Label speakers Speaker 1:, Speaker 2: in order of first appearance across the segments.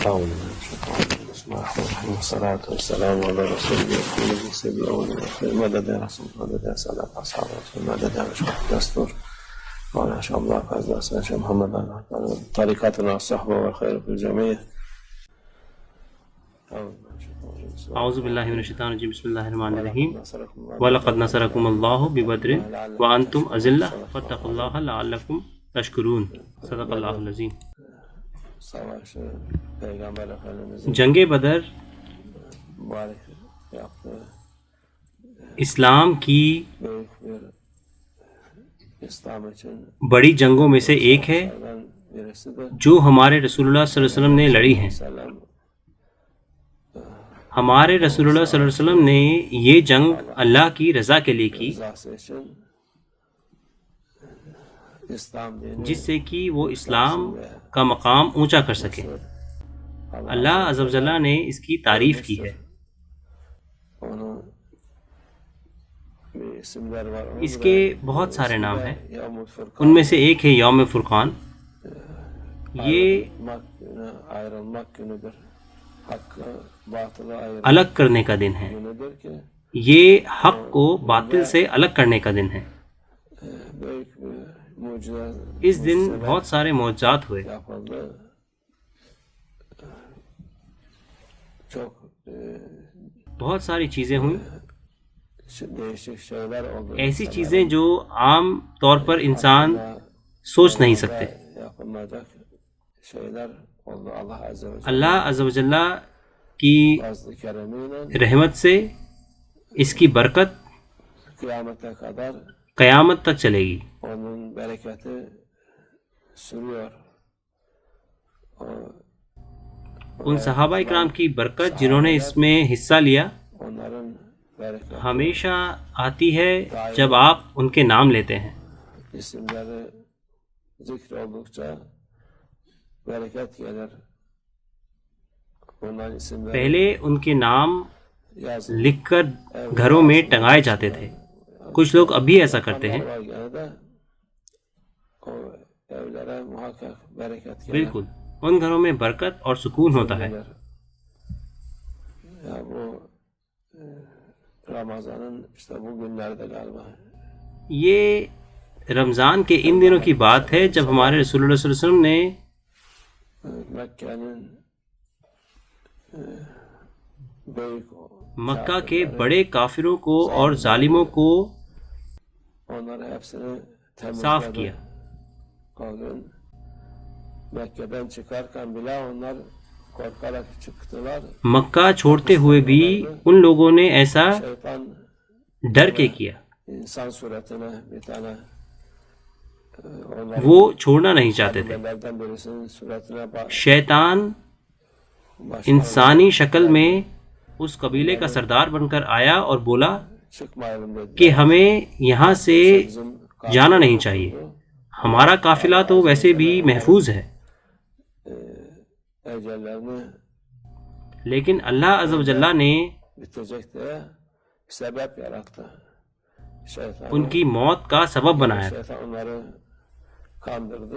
Speaker 1: أعوذ بالله من الشيطان الرجيم. بسم الله الرحمن الرحيم والصلاة والسلام على رسول الله سيد الأولين والآخرين. مدد يا رسول الله، مدد يا سادة أصحاب رسول الله، مدد يا مشايخ الدستور مولانا شيخ عبد الله فاز الأسد شيخ محمد طريقتنا الصحبة والخير في الجميع.
Speaker 2: اعوذ باللہ من الشیطان الرجیم بسم اللہ الرحمن الرحیم وَلَقَدْ نَصَرَكُمُ اللَّهُ بِبَدْرٍ وَأَنْتُمْ أَذِلَّةٌ فَاتَّقُوا اللَّهَ لَعَلَّكُمْ تشکرون. صدق اللہ العظیم. جنگ بدر اسلام کی بڑی جنگوں میں سے ایک ہے جو ہمارے رسول اللہ صلی اللہ علیہ وسلم نے لڑی ہیں. ہمارے رسول اللہ صلی اللہ علیہ وسلم نے یہ جنگ اللہ کی رضا کے لیے کی، جس سے کہ وہ اسلام کا مقام اونچا کر سکے. اللہ عز و جل نے اس کی تعریف کی ہے. اس کے بہت سارے نام ہیں، ان میں سے ایک ہے یوم فرقان. یہ الگ کرنے کا دن ہے، یہ حق کو باطل سے الگ کرنے کا دن ہے. اس دن بہت سارے معجزات ہوئے. بہت ساری چیزیں ہوئیں، ایسی چیزیں جو عام طور پر انسان سوچ نہیں سکتے. اللہ عز و جل کی رحمت سے اس کی برکت قیامت تک چلے گی. ان صحابہ اکرام کی برکت جنہوں نے اس میں حصہ لیا ہمیشہ آتی ہے جب آپ ان کے نام لیتے ہیں. پہلے ان کے نام لکھ کر گھروں میں ٹنگائے جاتے تھے. کچھ لوگ ابھی ایسا کرتے ہیں. بالکل ان گھروں میں برکت اور سکون ہوتا ہے. یہ رمضان کے ان دنوں کی بات ہے جب ہمارے رسول اللہ صلی اللہ علیہ وسلم نے مکہ کے بڑے کافروں کو اور ظالموں کو صاف کیا. مکہ چھوڑتے ہوئے بھی ان لوگوں نے ایسا ڈر کے کیا، وہ چھوڑنا نہیں چاہتے تھے. شیطان انسانی شکل میں اس قبیلے کا سردار بن کر آیا اور بولا کہ ہمیں یہاں سے جانا نہیں چاہیے، ہمارا قافلہ تو ویسے بھی محفوظ ہے. لیکن اللہ عز و جل نے ان کی موت کا سبب بنایا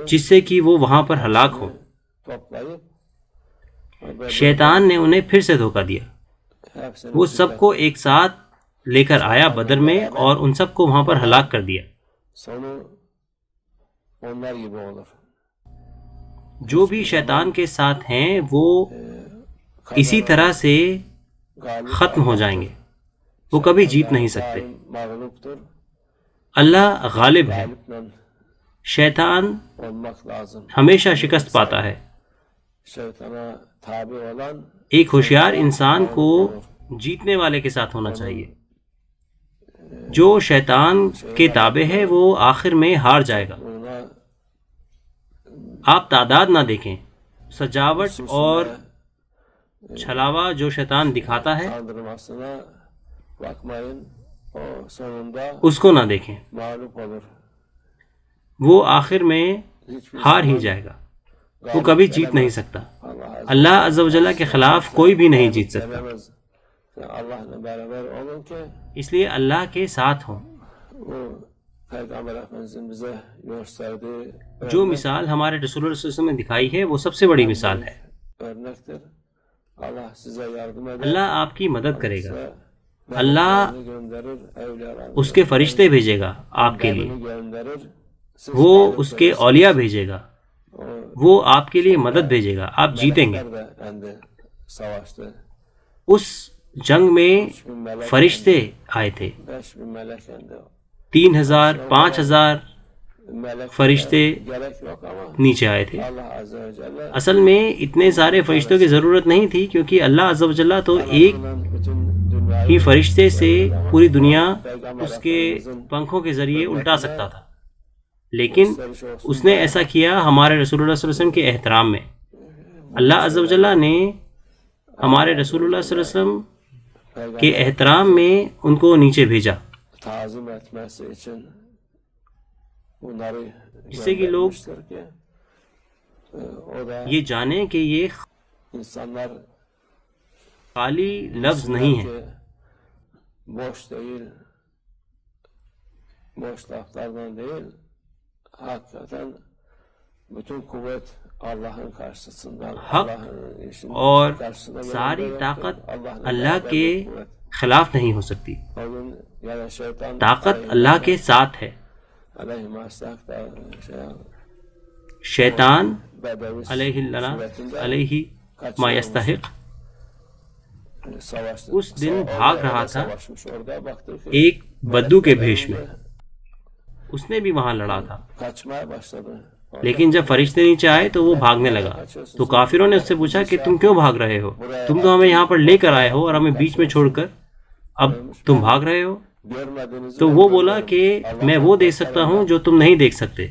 Speaker 2: جس سے کہ وہ وہاں پر ہلاک ہو. شیطان نے انہیں پھر سے دھوکہ دیا. وہ سب کو ایک ساتھ لے کر آیا بدر میں اور ان سب کو وہاں پر ہلاک کر دیا. جو بھی شیطان کے ساتھ ہیں وہ اسی طرح سے ختم ہو جائیں گے، وہ کبھی جیت نہیں سکتے. اللہ غالب ہے، شیطان ہمیشہ شکست پاتا ہے. ایک ہوشیار انسان کو جیتنے والے کے ساتھ ہونا چاہیے. جو شیطان کے تابع ہے وہ آخر میں ہار جائے گا. آپ تعداد نہ دیکھیں، سجاوٹ اور چھلاوا جو شیطان دکھاتا ہے اس کو نہ دیکھیں، وہ آخر میں ہار ہی جائے گا، وہ کبھی جیت نہیں سکتا. اللہ عز و جل کے خلاف کوئی بھی نہیں جیت سکتا. اس لیے اللہ کے ساتھ ہوں. جو مثال ہمارے رسول اللہ صلی اللہ علیہ وسلم نے دکھائی ہے وہ سب سے بڑی مثال ہے.
Speaker 1: örnektir. Allah size yardım eder.
Speaker 2: اللہ آپ کی مدد کرے گا.
Speaker 1: Size
Speaker 2: اللہ
Speaker 1: meleklerini gönderir, evliyalarını
Speaker 2: اس کے فرشتے بھیجے گا آپ کے لیے.
Speaker 1: gönderir. Siz
Speaker 2: وہ
Speaker 1: galip
Speaker 2: اس کے
Speaker 1: gelirsiniz.
Speaker 2: اولیاء بھیجے گا.
Speaker 1: O
Speaker 2: وہ آپ کے لیے مدد بھیجے گا. آپ جیتیں گے.
Speaker 1: melekler de endi savaştı.
Speaker 2: اس جنگ میں
Speaker 1: 3000 melek
Speaker 2: فرشتے آئے تھے.
Speaker 1: 5000 melek endi.
Speaker 2: 3000 5000
Speaker 1: Melek
Speaker 2: فرشتے
Speaker 1: gerek yok ama
Speaker 2: نیچے آئے تھے.
Speaker 1: Allah azze ve celle
Speaker 2: اصل میں اتنے سارے فرشتوں کی ضرورت نہیں تھی کیونکہ اللہ عز و جل تو ایک
Speaker 1: bütün dünyayı
Speaker 2: ہی فرشتے سے پوری دنیا اس کے پنکھوں کے ذریعے الٹا سکتا تھا. لیکن اس نے ایسا کیا ہمارے رسول اللہ صلی اللہ علیہ وسلم کے احترام میں. اللہ عز و جل نے ہمارے رسول اللہ صلی اللہ علیہ وسلم کے احترام میں ان کو نیچے بھیجا
Speaker 1: tazim etmesi için bunları
Speaker 2: جس سے کہ لوگ
Speaker 1: göndermiştir ki o da
Speaker 2: یہ جانیں کہ یہ
Speaker 1: insanlar
Speaker 2: خالی لفظ نہیں ہے.
Speaker 1: ki boş değil, boş laflardan değil, hakikaten bütün kuvvet Allah'ın karşısında,
Speaker 2: حق
Speaker 1: Allah'ın işinin
Speaker 2: اور
Speaker 1: karşısında
Speaker 2: ساری
Speaker 1: yanında
Speaker 2: طاقت
Speaker 1: yoktur. Allah'ın
Speaker 2: اللہ
Speaker 1: beraber
Speaker 2: کے
Speaker 1: bir kuvvet.
Speaker 2: خلاف نہیں ہو سکتی.
Speaker 1: O gün yani şeytan
Speaker 2: طاقت اللہ کے ساتھ ہے.
Speaker 1: aleyhi maslak da
Speaker 2: شیطان
Speaker 1: bedevi
Speaker 2: علیہ اللہ
Speaker 1: suretinde
Speaker 2: علیہ ما یستحق
Speaker 1: savaştı.
Speaker 2: اس دن بھاگ رہا تھا
Speaker 1: Savaşmış orada baktı ki
Speaker 2: ایک بدو کے بھیش میں. اس نے بھی وہاں لڑا تھا.
Speaker 1: kaçmaya başladı.
Speaker 2: لیکن جب فرشتے نیچے آئے تو وہ بھاگنے لگا. تو کافروں نے اس سے پوچھا کہ تم کیوں بھاگ رہے ہو؟ تم تو ہمیں یہاں پر لے کر آئے ہو اور ہمیں بیچ میں چھوڑ کر اب تم بھاگ رہے ہو.
Speaker 1: Görmediğinizi
Speaker 2: تو وہ بولا کہ میں وہ دیکھ سکتا ہوں جو تم نہیں دیکھ سکتے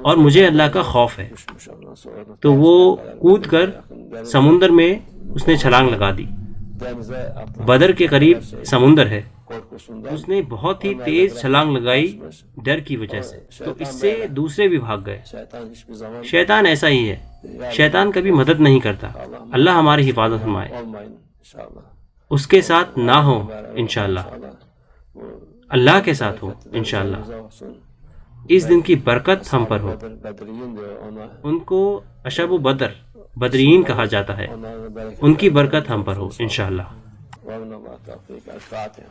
Speaker 2: اور مجھے اللہ کا خوف ہے.
Speaker 1: düşmüş ondan sonra da
Speaker 2: تو وہ کود کر سمندر میں اس نے چھلانگ لگا دی.
Speaker 1: denize atlamış.
Speaker 2: بدر کے قریب سمندر ہے.
Speaker 1: Korkusundan
Speaker 2: اس نے بہت ہی تیز چھلانگ لگائی ڈر کی وجہ سے. تو اس سے دوسرے بھی بھاگ گئے.
Speaker 1: şeytan hiçbir zaman
Speaker 2: شیطان ایسا ہی ہے. شیطان کبھی مدد نہیں کرتا. اللہ hماری حفاظت فرمائے.
Speaker 1: olmayın inşallah.
Speaker 2: اس کے ساتھ نہ ہو انشاءاللہ.
Speaker 1: Bu
Speaker 2: اللہ کے ساتھ ہو انشاءاللہ.
Speaker 1: bize olsun.
Speaker 2: اس دن کی برکت ہم پر ہو.
Speaker 1: Bedriyin diyor ona.
Speaker 2: ان کو اشب و بدر بدرین کہا جاتا ہے.
Speaker 1: Onların bereket
Speaker 2: ان کی برکت ہم پر ہو انشاءاللہ.
Speaker 1: ve Allah tevfik. El Fatiha.